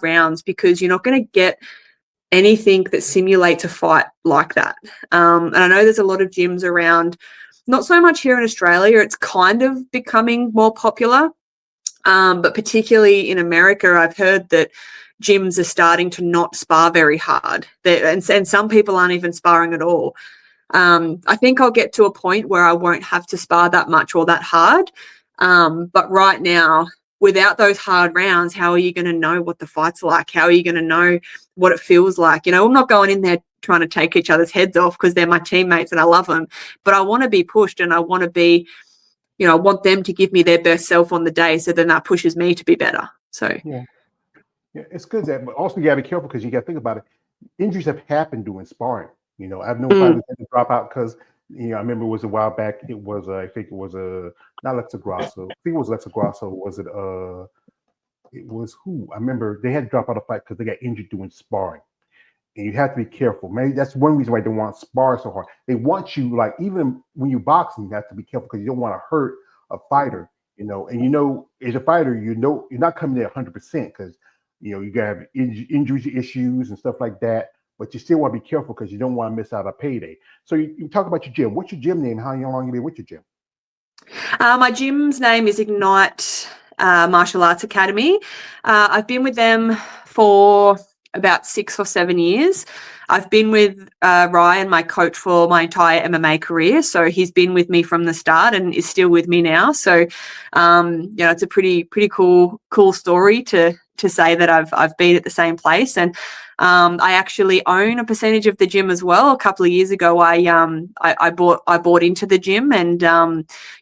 rounds, because you're not going to get anything that simulates a fight like that. And I know there's a lot of gyms around, not so much here in Australia. It's kind of becoming more popular. But particularly in America, I've heard that gyms are starting to not spar very hard. And some people aren't even sparring at all. I think I'll get to a point where I won't have to spar that much or that hard. But right now, without those hard rounds, how are you going to know what the fight's like? How are you going to know what it feels like? You know, I'm not going in there trying to take each other's heads off because they're my teammates and I love them. But I want to be pushed, and I want to be, you know, I want them to give me their best self on the day, so then that pushes me to be better. So yeah, it's good that, but also you got to be careful because you got to think about it. Injuries have happened doing sparring. You know, I've known fighters had to drop out because, you know, I remember it was a while back. It was I think it was not Lexa Grasso. I think it was Lexa Grasso. Was it It was who? I remember they had to drop out of fight because they got injured doing sparring. And you have to be careful. Maybe that's one reason why they want to spar so hard. They want you, like, even when you're boxing, you have to be careful because you don't want to hurt a fighter, you know. And you know, as a fighter, you know you're not coming there 100% because, you know, you got to have injury issues and stuff like that. But you still want to be careful because you don't want to miss out on payday. So you talk about your gym. What's your gym name? How long you been with your gym? My gym's name is Ignite Martial Arts Academy. I've been with them for about 6 or 7 years. I've been with Ryan, my coach, for my entire MMA career. So he's been with me from the start and is still with me now. So, you know, it's a pretty cool story to say that I've been at the same place. And I actually own a percentage of the gym as well. A couple of years ago, I bought into the gym, and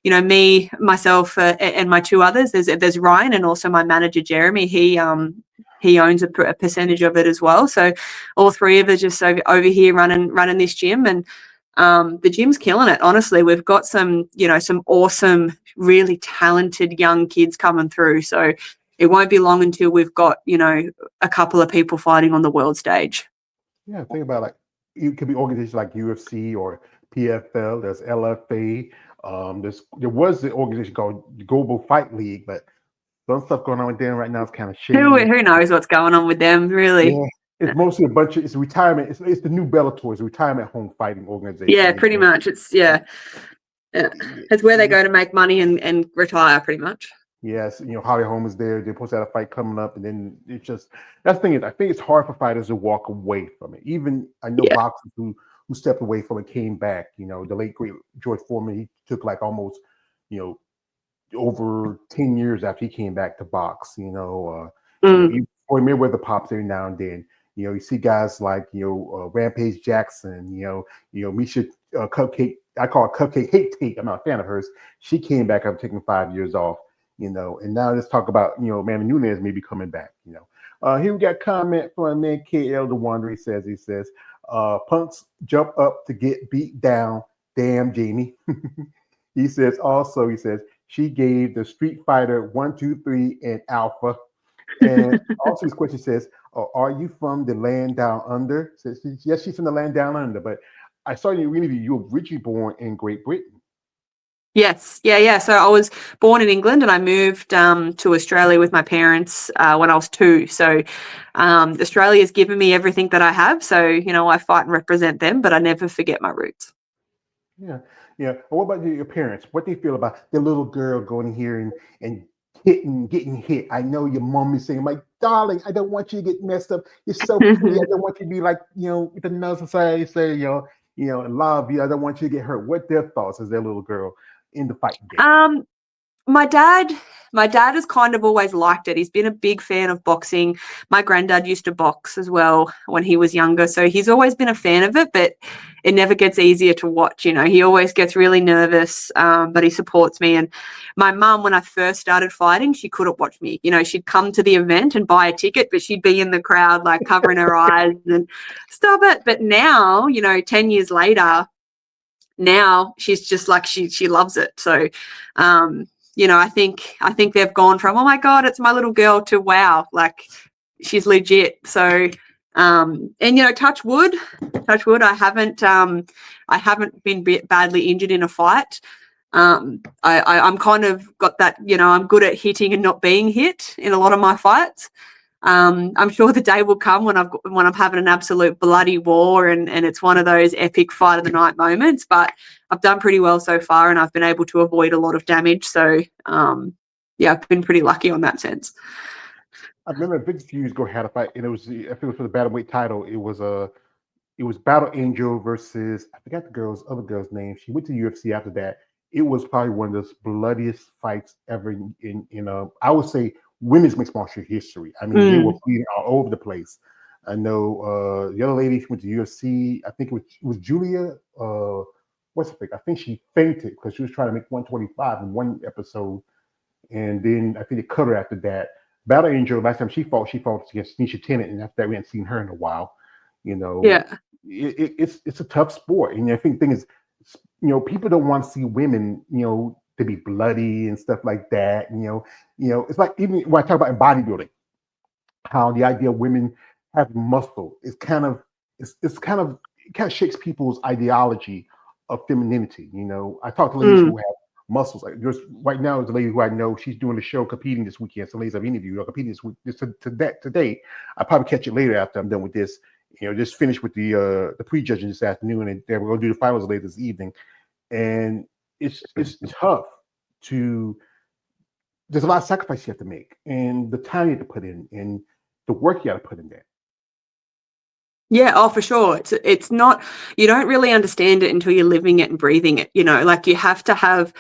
you know, me, myself, and my 2 others. There's Ryan and also my manager Jeremy. He owns a percentage of it as well. So all 3 of us just over here running this gym, and the gym's killing it. Honestly, we've got some awesome, really talented young kids coming through. So it won't be long until we've got, you know, a couple of people fighting on the world stage. Yeah, think about, like, it could be organizations like UFC or PFL. There's LFA. There was the organization called the Global Fight League, but some stuff going on with them right now is kind of shady. Who knows what's going on with them, really? Yeah, it's mostly a bunch of it's retirement. It's the new Bellator. It's a retirement home fighting organization. Yeah, pretty much. It's it's where they go to make money and retire, pretty much. Yes, you know, Holly Holm is there. They're supposed to have a fight coming up, and then it's just, that's the thing is, I think it's hard for fighters to walk away from it. Even I know boxers who stepped away from it came back. You know, the late great George Foreman, he took like almost, you know, over 10 years after he came back to box. You know, even Floyd Mayweather pops every now and then. You know, you see guys like, you know, Rampage Jackson. You know, Misha Cupcake. I call it Cupcake Hate Tate. I'm not a fan of hers. She came back after taking 5 years off. You know, and now let's talk about, you know, Manny Nunes maybe coming back. You know, here we got comment from man KL the Wanderer. He says, punks jump up to get beat down. Damn, Jamie. he says she gave the Street Fighter 1, 2, 3 and Alpha. And also his question says, are you from the land down under? Says, yes, she's from the land down under, but I saw you interview. You were originally born in Great Britain. Yes. Yeah. So I was born in England and I moved to Australia with my parents when I was 2. So Australia's given me everything that I have. So, you know, I fight and represent them, but I never forget my roots. Yeah. Yeah. Well, what about your parents? What do you feel about the little girl going here and getting hit? I know your mom is saying, like, darling, I don't want you to get messed up. You're so pretty. I don't want you to be like, you know, the nurse society say, you know, love you. I don't want you to get hurt. What their thoughts as their little girl in the fighting game? My dad has kind of always liked it. He's been a big fan of boxing. My granddad used to box as well when he was younger. So he's always been a fan of it, but it never gets easier to watch. You know, he always gets really nervous, but he supports me. And my mum, when I first started fighting, she couldn't watch me. You know, she'd come to the event and buy a ticket, but she'd be in the crowd, like covering her eyes and stop it. But now, you know, 10 years later, now she's just like, she loves it. So, you know, I think they've gone from, oh my God, it's my little girl, to wow, like she's legit. So, and you know, touch wood, I haven't been badly injured in a fight. I'm kind of got that, you know, I'm good at hitting and not being hit in a lot of my fights. I'm sure the day will come when I'm having an absolute bloody war and it's one of those epic fight of the night moments. But I've done pretty well so far, and I've been able to avoid a lot of damage. So yeah, I've been pretty lucky on that sense. I remember a big few years ago had a fight, and it was, I think it was for the bantamweight title. It was Battle Angel versus, I forgot the other girl's name. She went to UFC after that. It was probably one of the bloodiest fights ever in I would say, women's mixed martial history. I mean, they were bleeding all over the place. I know the other lady, she went to UFC. I think it was Julia. What's the thing? I think she fainted because she was trying to make 125 in one episode, and then I think they cut her after that. Battle Angel, last time she fought against Nisha Tennant, and after that we hadn't seen her in a while. Yeah. It's a tough sport, and I think the thing is, people don't want to see women, to be bloody and stuff like that. It's like, even when I talk about in bodybuilding, how the idea of women having muscle is kind of it shakes people's ideology of femininity. I talk to ladies who have muscles. Like there's right now, there's a lady who I know, she's doing the show competing this weekend. So ladies I've interviewed are competing this week. Today. I'll probably catch it later after I'm done with this. Just finished with the pre-judging this afternoon, and then we're gonna do the finals later this evening. And it's tough there's a lot of sacrifice you have to make, and the time you have to put in, and the work you got to put in there. Yeah, oh, for sure. It's not, you don't really understand it until you're living it and breathing it. Like you have to have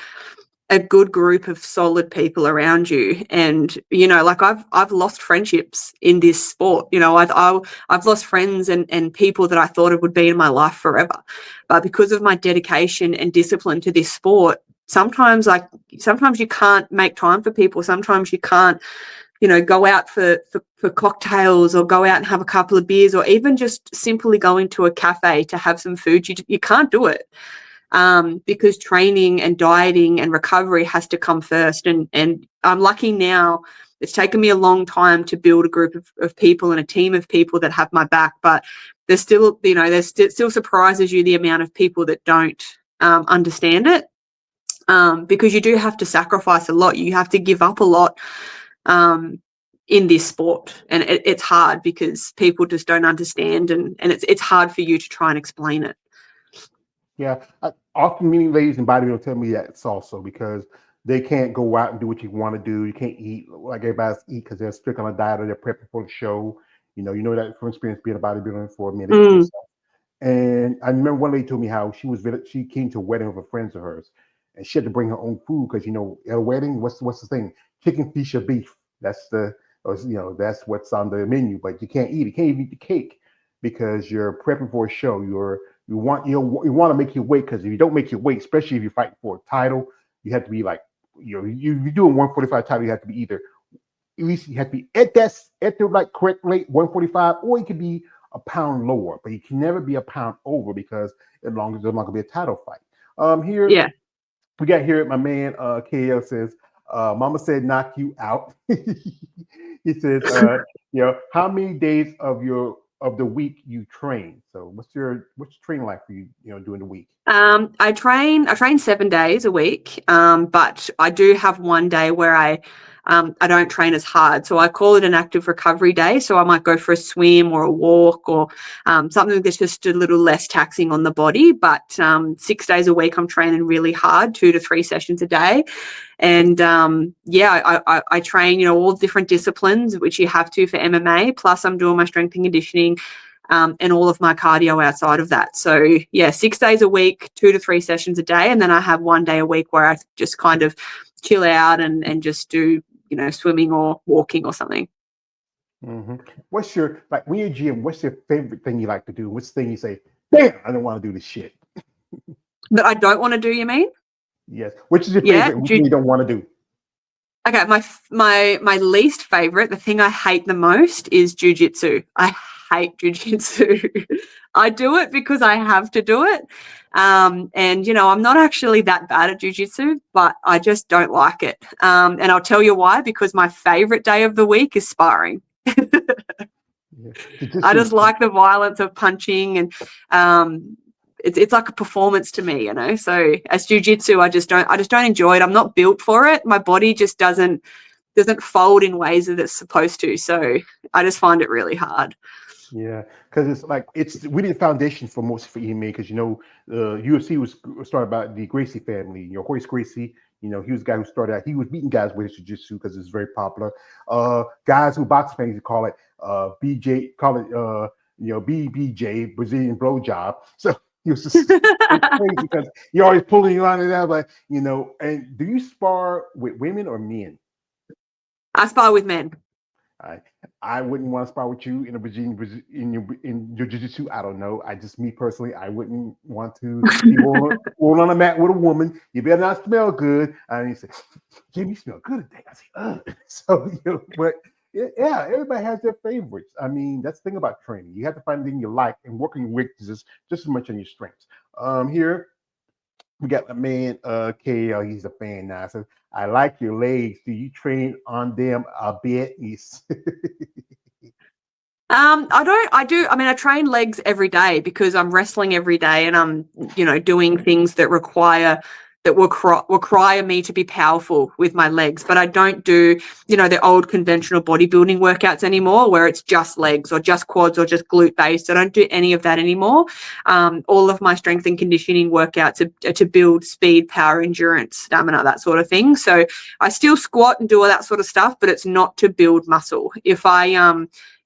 a good group of solid people around you, and like I've lost friendships in this sport. I've lost friends and people that I thought it would be in my life forever, but because of my dedication and discipline to this sport, sometimes you can't make time for people. Sometimes you can't go out for cocktails, or go out and have a couple of beers, or even just simply going to a cafe to have some food. You can't do it. Because training and dieting and recovery has to come first. And I'm lucky now. It's taken me a long time to build a group of people and a team of people that have my back, but there's still, still surprises you the amount of people that don't understand it, because you do have to sacrifice a lot. You have to give up a lot in this sport, and it's hard because people just don't understand, and it's hard for you to try and explain it. Yeah, often many ladies in bodybuilding tell me that it's also because they can't go out and do what you want to do. You can't eat like everybody else eat because they're strict on a diet or they're prepping for the show. You know that from experience being a bodybuilder for a minute. And I remember one lady told me how she came to a wedding of a friend of hers, and she had to bring her own food because at a wedding, what's the thing? Chicken, fish, or beef. That's that's what's on the menu, but you can't eat it. You can't even eat the cake because you're prepping for a show. You want to make your weight, because if you don't make your weight, especially if you're fighting for a title, you have to be like, you're doing 145 title, you have to be either, at least you have to be at the like correct weight 145, or you could be a pound lower, but you can never be a pound over, because as long as there's not gonna be a title fight. Here, yeah, we got here my man KL says, Mama said knock you out. He says, how many days of the week you train? So what's your training like for you, during the week? I train 7 days a week, but I do have one day where I don't train as hard. So I call it an active recovery day. So I might go for a swim or a walk, or something that's just a little less taxing on the body. But 6 days a week, I'm training really hard, 2 to 3 sessions a day. And I train, all different disciplines, which you have to for MMA. Plus I'm doing my strength and conditioning and all of my cardio outside of that. So 6 days a week, 2 to 3 sessions a day. And then I have one day a week where I just kind of chill out and just do, swimming or walking or something. Mm-hmm. What's your, like, when you're in gym, what's your favorite thing you like to do? What's the thing you say, damn, I don't want to do this shit? That I don't want to do, you mean? Yes. Which is your favorite? Which you don't want to do? Okay, my least favorite, the thing I hate the most, is jiu-jitsu. I hate jiu-jitsu. I do it because I have to do it. And I'm not actually that bad at jiu-jitsu, but I just don't like it. And I'll tell you why, because my favorite day of the week is sparring. I just like the violence of punching, and it's like a performance to me, So as jiu-jitsu, I just don't enjoy it. I'm not built for it. My body just doesn't doesn't fold in ways that it's supposed to. So I just find it really hard. Yeah, because it's like it's really the foundation for most for MMA. Because UFC was started by the Gracie family. Horace Gracie. He was the guy who started out. He was beating guys with his jiu-jitsu because it's very popular. Guys who boxing fans call it BJ, call it BBJ, Brazilian blowjob. So he was just it's crazy because you're always pulling you on and out. But and do you spar with women or men? I spar with men. I wouldn't want to spar with you in a Brazilian in your jiu-jitsu. I don't know. Me personally, I wouldn't want to be rolling on a mat with a woman. You better not smell good. And he said, "Jimmy, you smell good today." I say, "Ugh." So but yeah, everybody has their favorites. I mean, that's the thing about training. You have to find the thing you like and working with just as much on your strengths. Here we got the man, KL. He's a fan now. So I like your legs. Do you train on them a bit? I mean, I train legs every day because I'm wrestling every day and I'm, doing things that require me to be powerful with my legs. But I don't do, the old conventional bodybuilding workouts anymore where it's just legs or just quads or just glute based. I don't do any of that anymore. All of my strength and conditioning workouts are to build speed, power, endurance, stamina, that sort of thing. So I still squat and do all that sort of stuff, but it's not to build muscle. If I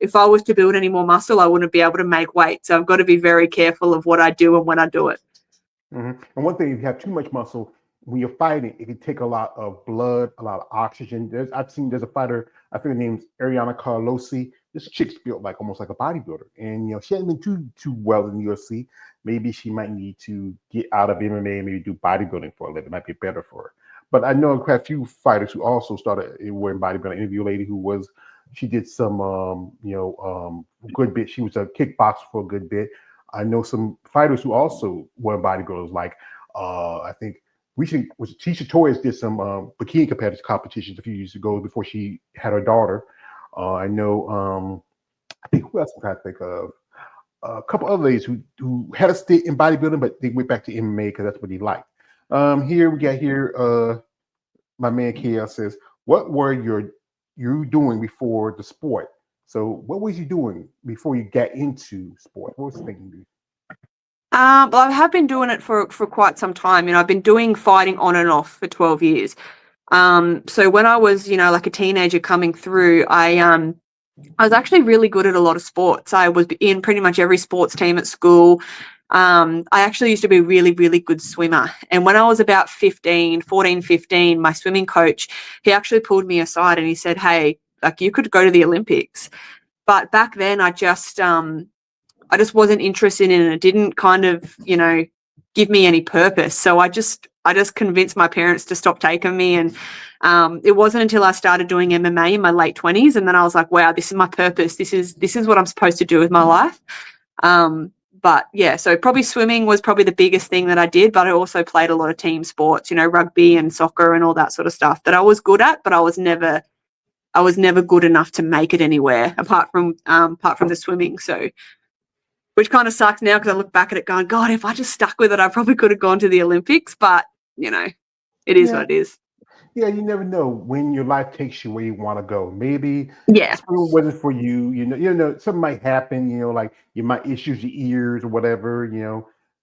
was to build any more muscle, I wouldn't be able to make weight. So I've got to be very careful of what I do and when I do it. Mm-hmm. And one thing, if you have too much muscle, when you're fighting, it can take a lot of blood, a lot of oxygen. There's a fighter, I think her name's Ariana Carlosi. This chick's built like almost like a bodybuilder, and she hasn't been too well in the UFC. Maybe she might need to get out of MMA and maybe do bodybuilding for a little. It might be better for her. But I know quite a few fighters who also started wearing bodybuilding. I interviewed a lady she did some good bit. She was a kickboxer for a good bit. I know some fighters who also were bodybuilders, like I think Tisha Torres did some bikini competitions a few years ago before she had her daughter. I know I think who else I'm trying to think of? A couple other ladies who had a stint in bodybuilding, but they went back to MMA because that's what he liked. Here we got my man KL says, "What were you doing before the sport?" So what was you doing before you got into sport? What was the thing? Well, I have been doing it for quite some time. I've been doing fighting on and off for 12 years. So when I was, like a teenager coming through, I was actually really good at a lot of sports. I was in pretty much every sports team at school. I actually used to be a really, really good swimmer. And when I was about 15, my swimming coach, he actually pulled me aside and he said, "Hey, like you could go to the Olympics." But back then I just wasn't interested in it. It didn't kind of, give me any purpose. So I just convinced my parents to stop taking me. And it wasn't until I started doing MMA in my late 20s, and then I was like, wow, this is my purpose. This is what I'm supposed to do with my life. But yeah, so probably swimming was probably the biggest thing that I did, but I also played a lot of team sports, rugby and soccer and all that sort of stuff that I was good at, but I was never good enough to make it anywhere apart from the swimming. So which kind of sucks now because I look back at it going, God, if I just stuck with it, I probably could have gone to the Olympics. But, it is Yeah, what it is. yeah, you never know when your life takes you where you want to go. Maybe Yeah. swimming wasn't for you. Something might happen. Like you might issues your ears or whatever.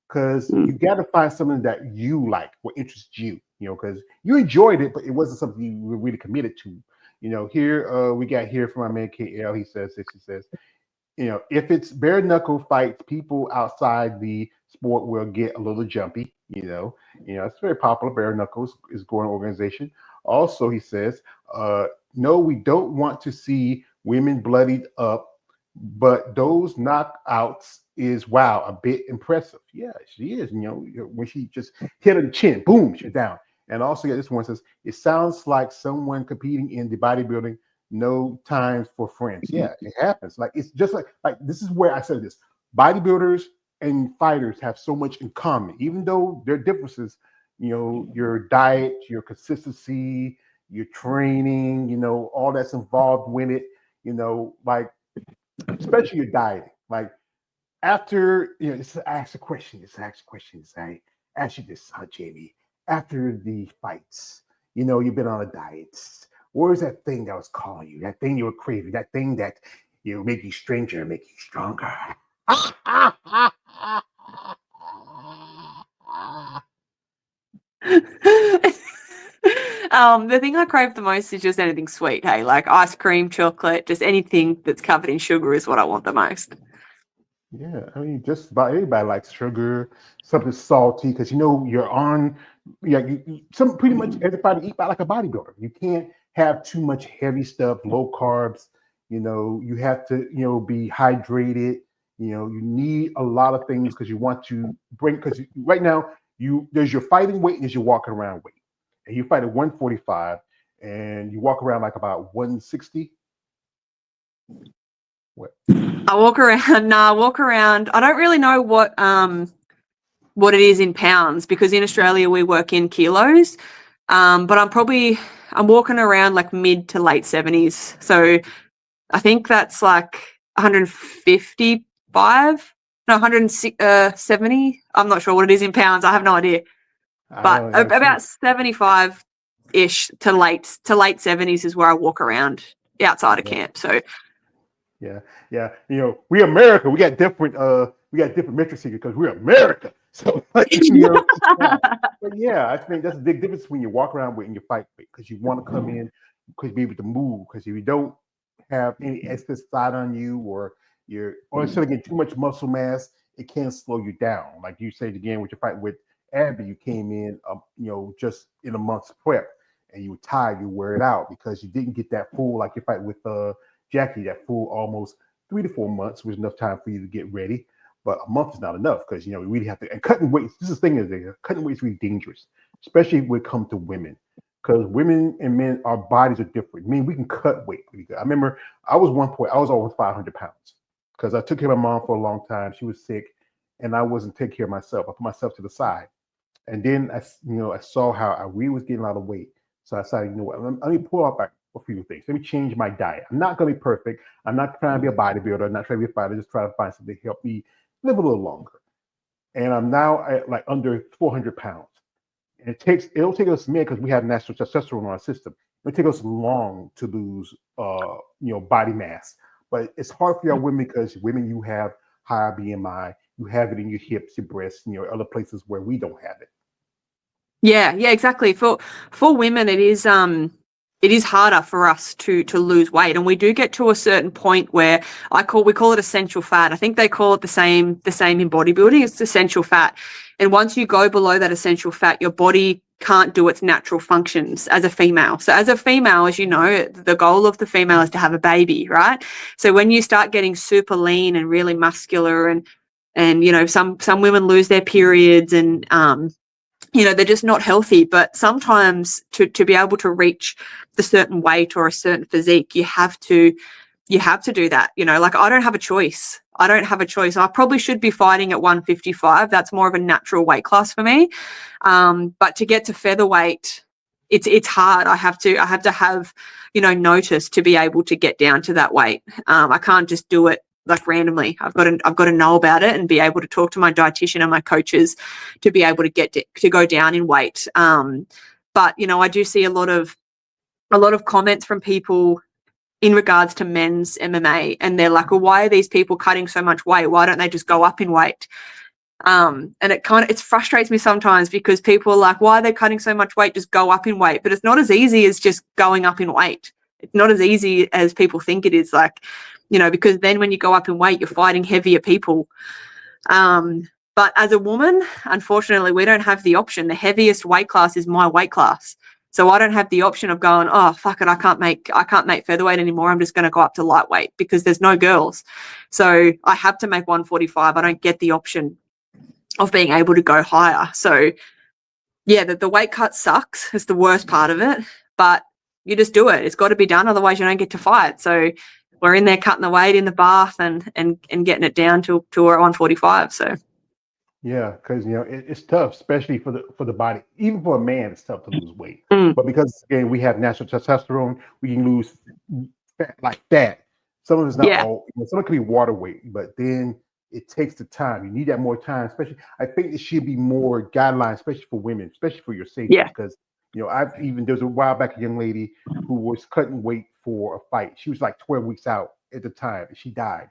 Because Mm. you got to find something that you like, what interests you. Because you enjoyed it, but it wasn't something you were really committed to. Here we got here from my man KL. He says this. He says, if it's bare knuckle fights, people outside the sport will get a little jumpy. It's very popular. Bare knuckles is a growing organization. Also, he says, no, we don't want to see women bloodied up, but those knockouts is wow, a bit impressive. Yeah, she is. When she just hit her chin, boom, she's down. And also, yeah, this one says, it sounds like someone competing in the bodybuilding no time for friends. Yeah, it happens. Like it's just like this is where I said this. Bodybuilders and fighters have so much in common, even though there are differences. Your diet, your consistency, your training, all that's involved with it. Like especially your dieting. Like after just ask a question. Just ask a question. Say, ask you this, Jamie. After the fights, you've been on a diet. Where's that thing that was calling you? That thing you were craving? That thing that make you stranger and make you stronger? The thing I crave the most is just anything sweet. Hey, like ice cream, chocolate, just anything that's covered in sugar is what I want the most. Yeah, I mean, just about everybody likes sugar, something salty, because you're on. Yeah, some pretty much everybody eat by like a bodybuilder. You can't have too much heavy stuff, low carbs. You have to be hydrated. You need a lot of things because you want to bring. Because right now there's your fighting weight and there's your walking around weight, and you fight at 145, and you walk around like about 160. What? I walk around. Nah, I walk around. I don't really know what it is in pounds because in Australia we work in kilos. But I'm walking around like mid to late 70s. So I think that's like 155, no, 170. I'm not sure what it is in pounds. I have no idea. I But don't know. about 75 ish to late 70s is where I walk around outside of Yeah. camp. So Yeah, yeah. We America. We got different metrics here because we're America. So it's fine. But yeah, I think that's a big difference when you walk around with and you fight weight because you want to come in because be able to move. Because if you don't have any excess fat on you or instead of getting too much muscle mass, it can slow you down. Like you said again with your fight with Abby, you came in just in a month's prep and you were tired, you wear it out because you didn't get that full like you fight with Jackie, that full almost 3 to 4 months was enough time for you to get ready. But a month is not enough because we really have to. And cutting weight, this is the thing is cutting weight is really dangerous, especially when it comes to women, because women and men, our bodies are different. I mean, we can cut weight pretty good. I remember I was one point, I was almost 500 pounds because I took care of my mom for a long time. She was sick, and I wasn't taking care of myself. I put myself to the side, and then I saw how I really was getting a lot of weight. So I decided, what, let me pull up a few things. Let me change my diet. I'm not going to be perfect. I'm not trying to be a bodybuilder. I'm not trying to be a fighter. Just trying to find something to help me live a little longer. And I'm now at like under 400 pounds. And it'll take us men because we have natural testosterone in our system. It'll take us long to lose, body mass. But it's hard for y'all women because women, you have higher BMI. You have it in your hips, your breasts, other places where we don't have it. yeah, exactly. For women, it is harder for us to lose weight, and we do get to a certain point where we call it essential fat. I think they call it the same in bodybuilding. It's essential fat, and once you go below that essential fat, your body can't do its natural functions as a female. So as a female, as you know, the goal of the female is to have a baby, right? So when you start getting super lean and really muscular and some women lose their periods and they're just not healthy. But sometimes to be able to reach the certain weight or a certain physique, you have to do that. Like I don't have a choice. I probably should be fighting at 155. That's more of a natural weight class for me. But to get to featherweight, it's hard. I have to have notice to be able to get down to that weight. I can't just do it like randomly. I've got to know about it and be able to talk to my dietitian and my coaches to be able to get to go down in weight. But I do see a lot of comments from people in regards to men's MMA, and they're like, well, why are these people cutting so much weight? Why don't they just go up in weight? And it frustrates me sometimes because people are like, why are they cutting so much weight? Just go up in weight. But it's not as easy as just going up in weight. It's not as easy as people think it is. Like, because then when you go up in weight, you're fighting heavier people. But as a woman, unfortunately, we don't have the option. The heaviest weight class is my weight class. So I don't have the option of going, oh, fuck it, I can't make featherweight anymore. I'm just going to go up to lightweight because there's no girls. So I have to make 145. I don't get the option of being able to go higher. So yeah, the weight cut sucks. It's the worst part of it, but you just do it. It's got to be done. Otherwise you don't get to fight. So we're in there cutting the weight in the bath and getting it down to 145. So Yeah, because it's tough, especially for the body. Even for a man, it's tough to lose weight. mm, But because again, we have natural testosterone, we can lose fat like that. Some of it's not yeah, all. Some of it could be water weight, but then it takes the time. You need that more time. Especially, I think it should be more guidelines, especially for women, especially for your safety, yeah, because There was a while back a young lady who was cutting weight for a fight. She was like 12 weeks out at the time, and she died.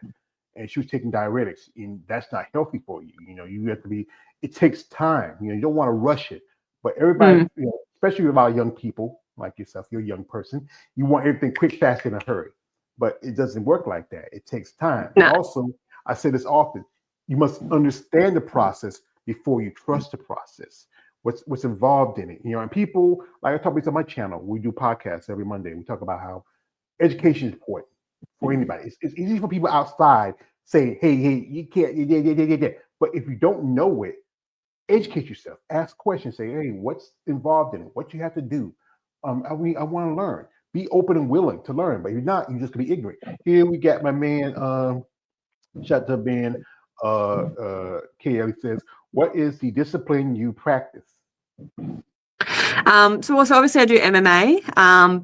And she was taking diuretics, and that's not healthy for you. You have to be. It takes time. You don't want to rush it. But everybody, especially with our young people like yourself, you're a young person. You want everything quick, fast, in a hurry. But it doesn't work like that. It takes time. No. And also, I say this often: you must understand the process before you trust the process. What's involved in it, and people like I talk about on my channel. We do podcasts every Monday. We talk about how education is important for anybody. It's easy for people outside saying, "Hey, you can't." Yeah. But if you don't know it, educate yourself. Ask questions. Say, "Hey, what's involved in it? What you have to do?" I want to learn. Be open and willing to learn. But if you're not, you're just gonna be ignorant. Here we got my man. Shout out to Ben. Kelly says, "What is the discipline you practice?" So obviously I do MMA,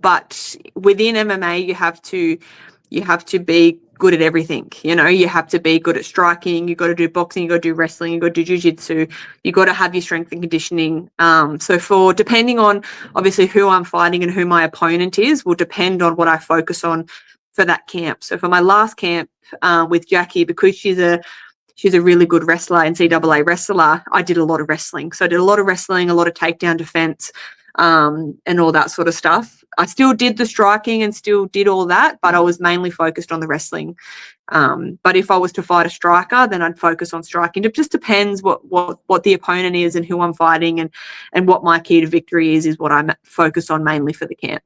but within MMA you have to be good at everything. You have to be good at striking. You got to do boxing. You got to do wrestling. You got to do jiu-jitsu. You got to have your strength and conditioning. So depending on obviously who I'm fighting and who my opponent is, will depend on what I focus on for that camp. So for my last camp with Jackie, because she's a really good wrestler, NCAA wrestler, I did a lot of wrestling. So I did a lot of wrestling, a lot of takedown defense, and all that sort of stuff. I still did the striking and still did all that, but I was mainly focused on the wrestling. But if I was to fight a striker, then I'd focus on striking. It just depends what the opponent is and who I'm fighting, and what my key to victory is what I'm focused on mainly for the camp.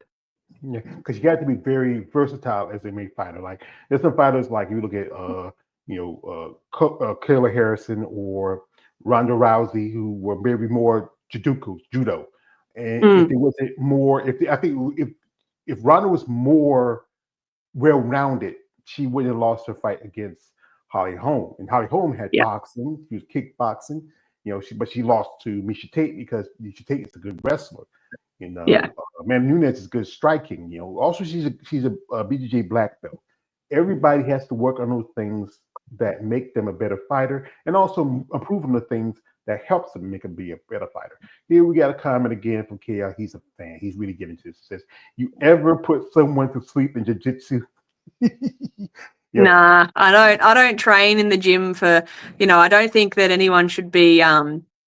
Yeah, because you got to be very versatile as a main fighter. Like there's some fighters like you look at Kayla Harrison or Ronda Rousey, who were maybe more judo. And if it was more, if Ronda was more well-rounded, she wouldn't have lost her fight against Holly Holm. And Holly Holm had boxing, she was kickboxing, but she lost to Miesha Tate because Miesha Tate is a good wrestler. Man, Nunes is good striking. Also she's a BJJ black belt. Everybody has to work on those things that make them a better fighter, and also improve on the things that helps them make them be a better fighter. Here we got a comment again from KL. He's a fan. He's really getting to this. He says, "You ever put someone to sleep in jiu-jitsu?" Nah, I don't train in the gym for, I don't think that anyone should be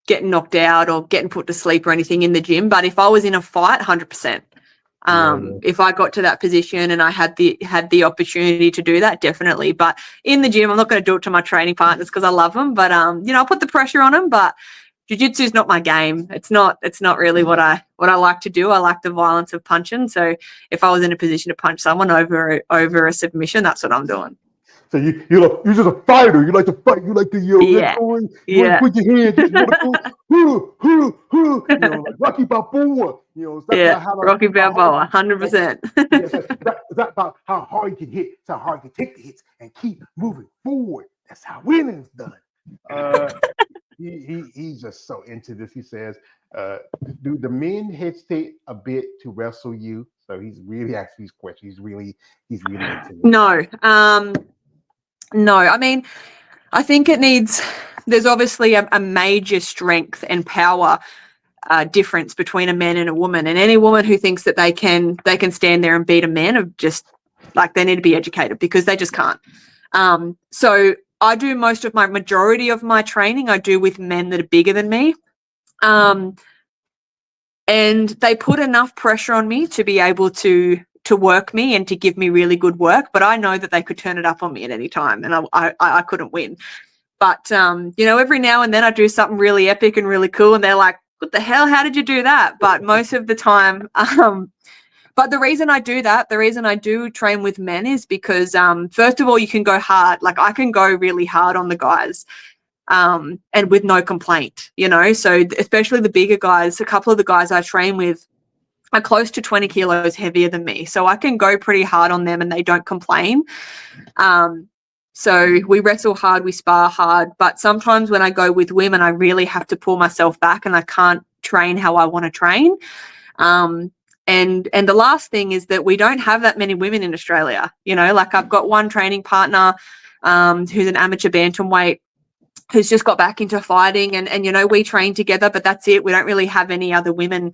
getting knocked out or getting put to sleep or anything in the gym. But if I was in a fight, 100%. If I got to that position and I had the opportunity to do that, definitely. But in the gym, I'm not going to do it to my training partners because I love them. But I'll put the pressure on them. But jiu-jitsu is not my game. It's not really what I like to do. I like the violence of punching. So if I was in a position to punch someone over a submission, that's what I'm doing. So you're just a fighter. You like to fight. You like to you want to put your hands. You want to go like Rocky Balboa. Rocky Balboa, 100%. It's not about how hard you can hit. It's how hard you can take the hits and keep moving forward. That's how winning's done. He's just so into this. He says, "Do the men hesitate a bit to wrestle you?" So he's really asking these questions. He's really into it. No. I mean, I think there's obviously a major strength and power difference between a man and a woman. And any woman who thinks that they can stand there and beat a man are just like, they need to be educated, because they just can't. So I do majority of my training I do with men that are bigger than me. And they put enough pressure on me to be able to work me and to give me really good work, but I know that they could turn it up on me at any time, and I couldn't win. But every now and then I do something really epic and really cool, and they're like, "What the hell? How did you do that?" But most of the time, but the reason I do train with men is because first of all, you can go hard. Like I can go really hard on the guys. And with no complaint, so especially the bigger guys, a couple of the guys I train with are close to 20 kilos heavier than me. So I can go pretty hard on them and they don't complain. So we wrestle hard, we spar hard, but sometimes when I go with women, I really have to pull myself back and I can't train how I want to train. And the last thing is that we don't have that many women in Australia. Like I've got one training partner who's an amateur bantamweight, who's just got back into fighting, and we train together, but that's it. We don't really have any other women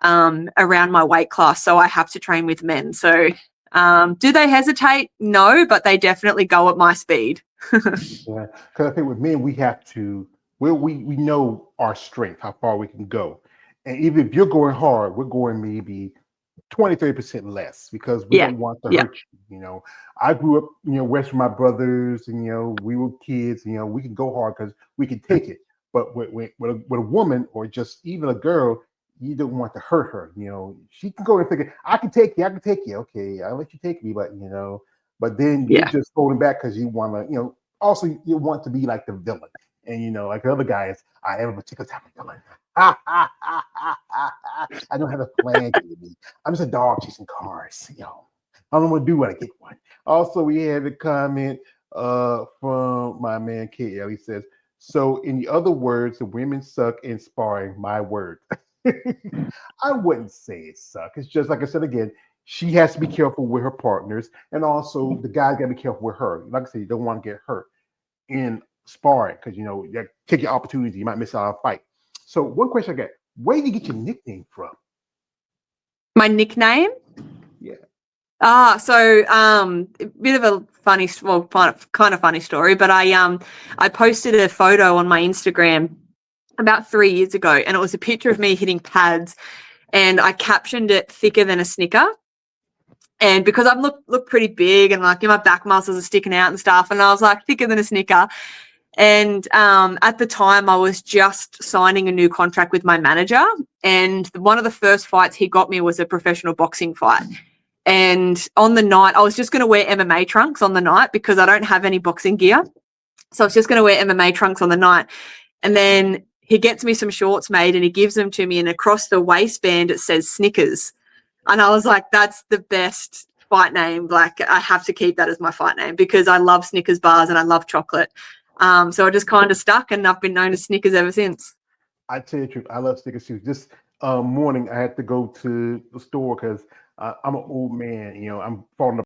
around my weight class, so I have to train with men. So do they hesitate? No, but they definitely go at my speed. Yeah, because I think with men we have to we know our strength, how far we can go, and even if you're going hard, we're going maybe 20-30% less because we Yeah, don't want to yeah, hurt you. You know, I grew up, west with my brothers, and we were kids. We could go hard because we could take it. But with a woman or just even a girl, you don't want to hurt her. She can go and figure, I can take you, I can take you. Okay, I'll let you take me, but then you're yeah, just holding back because you want to, also you want to be like the villain. And like the other guys, I am a particular type of villain. I don't have a plan. I'm just a dog chasing cars. I don't want to do when I get one. Also, we have a comment from my man KL. He says, "So, in the other words, the women suck in sparring. My word." I wouldn't say it suck. It's just like I said again. She has to be careful with her partners, and also the guys got to be careful with her. Like I said, you don't want to get hurt in sparring because you take your opportunity. You might miss out on a fight. So, one question I got: where did you get your nickname from? My nickname? Yeah. So a bit of a funny, well, kind of funny story, but I posted a photo on my Instagram about 3 years ago, and it was a picture of me hitting pads, and I captioned it "thicker than a Snicker." And because I look pretty big and like my back muscles are sticking out and stuff, and I was like thicker than a Snicker. And at the time, I was just signing a new contract with my manager, and one of the first fights he got me was a professional boxing fight. And on the night, I was just going to wear MMA trunks on the night because I don't have any boxing gear. So I was just going to wear MMA trunks on the night. And then he gets me some shorts made and he gives them to me. And across the waistband, it says Snickers. And I was like, that's the best fight name. Like, I have to keep that as my fight name because I love Snickers bars and I love chocolate. So I just kind of stuck, and I've been known as Snickers ever since. I tell you the truth, I love Snickers too. This morning, I had to go to the store because I'm an old man. I'm falling